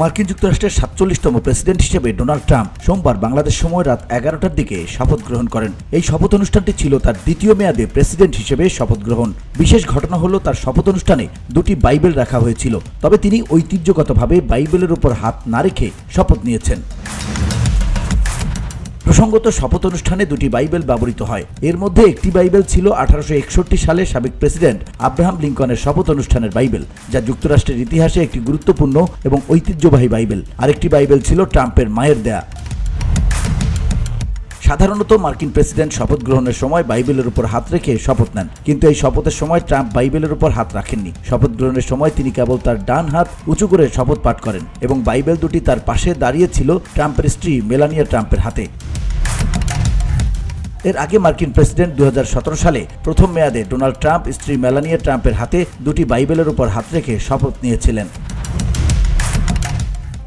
মার্কিন যুক্তরাষ্ট্রের ৪৭তম প্রেসিডেন্ট হিসেবে ডোনাল্ড ট্রাম্প সোমবার বাংলাদেশ সময় রাত ১১টার দিকে শপথ গ্রহণ করেন। এই শপথ অনুষ্ঠানটি ছিল তার দ্বিতীয় মেয়াদে প্রেসিডেন্ট হিসেবে শপথ গ্রহণ। বিশেষ ঘটনা হলো তার শপথ অনুষ্ঠানে দুটি বাইবেল রাখা হয়েছিল, তবে তিনি ঐতিহ্যগতভাবে বাইবেলের উপর হাত না রেখে শপথ নিয়েছেন। প্রসঙ্গত, শপথ অনুষ্ঠানে দুটি বাইবেল ব্যবহৃত হয়। এর মধ্যে একটি বাইবেল ছিল 1861 সালে সাবেক প্রেসিডেন্ট আব্রাহাম লিঙ্কনের শপথ অনুষ্ঠানের বাইবেল, যা যুক্তরাষ্ট্রের ইতিহাসে একটি গুরুত্বপূর্ণ এবং ঐতিহ্যবাহী বাইবেল। আরেকটি বাইবেল ছিল ট্রাম্পের মায়ের দেয়া। সাধারণত মার্কিন প্রেসিডেন্ট শপথ গ্রহণের সময় বাইবেলের উপর হাত রেখে শপথ নেন, কিন্তু এই শপথের সময় ট্রাম্প বাইবেলের উপর হাত রাখেননি। শপথ গ্রহণের সময় তিনি কেবল তার ডান হাত উঁচু করে শপথ পাঠ করেন এবং বাইবেল দুটি তার পাশে দাঁড়িয়েছিল ট্রাম্পের স্ত্রী মেলানিয়া ট্রাম্পের হাতে। এর আগে মার্কিন প্রেসিডেন্ট 2017 সালে প্রথম মেয়াদে ডোনাল্ড ট্রাম্প স্ত্রী মেলানিয়া ট্রাম্পের হাতে দুটি বাইবেলের উপর হাত রেখে শপথ নিয়েছিলেন।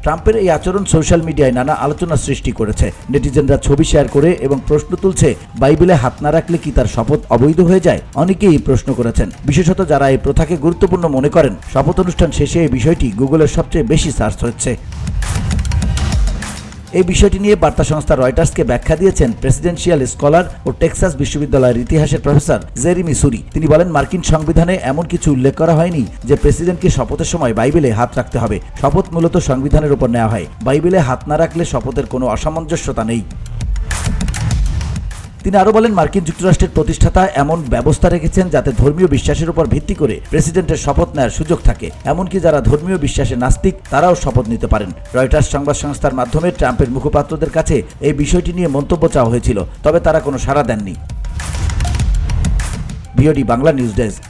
ট্রাম্পের এই আচরণ সোশ্যাল মিডিয়ায় নানা আলোচনা সৃষ্টি করেছে। নেটিজেনরা ছবি শেয়ার করে এবং প্রশ্ন তুলছে, বাইবেলে হাত না রাখলে কি তার শপথ অবৈধ হয়ে যায়? অনেকেই প্রশ্ন করেছেন, বিশেষত যারা এই প্রথাকে গুরুত্বপূর্ণ মনে করেন। শপথ অনুষ্ঠান শেষে এই বিষয়টি গুগলের সবচেয়ে বেশি সার্চ হচ্ছে। এই বিষয়টি নিয়ে বার্তা সংস্থা রয়টার্সকে ব্যাখ্যা দিয়েছেন প্রেসিডেন্সিয়াল স্কলার ও টেক্সাস বিশ্ববিদ্যালয়ের ইতিহাসের প্রফেসর জেরিমি সুরি। তিনি বলেন, মার্কিন সংবিধানে এমন কিছু উল্লেখ করা হয়নি যে প্রেসিডেন্টকে শপথের সময় বাইবেলে হাত রাখতে হবে। শপথ মূলত সংবিধানের উপর নেওয়া হয়। বাইবেলে হাত না রাখলে শপথের কোনো অসামঞ্জস্যতা নেই। তিনি আরও বলেন, মার্কিন যুক্তরাষ্ট্রের প্রতিষ্ঠাতা এমন ব্যবস্থা রেখেছেন যাতে ধর্মীয় বিশ্বাসের উপর ভিত্তি করে প্রেসিডেন্টের শপথ নেওয়ার সুযোগ থাকে। এমনকি যারা ধর্মীয় বিশ্বাসে নাস্তিক তারাও শপথ নিতে পারেন। রয়টার্স সংবাদ সংস্থার মাধ্যমে ট্রাম্পের মুখপাত্রদের কাছে এই বিষয়টি নিয়ে মন্তব্য চাওয়া হয়েছিল, তবে তারা কোনো সাড়া দেননি। VOD Bangla news desk.